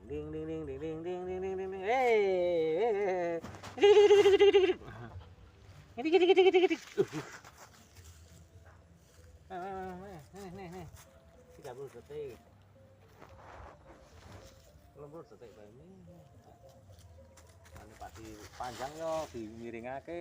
ding ding ding ding ding ding ding ding ding ding. Nih. 30 detik. Lembur detik bae ini. Anu pasti panjang yo dimiringake.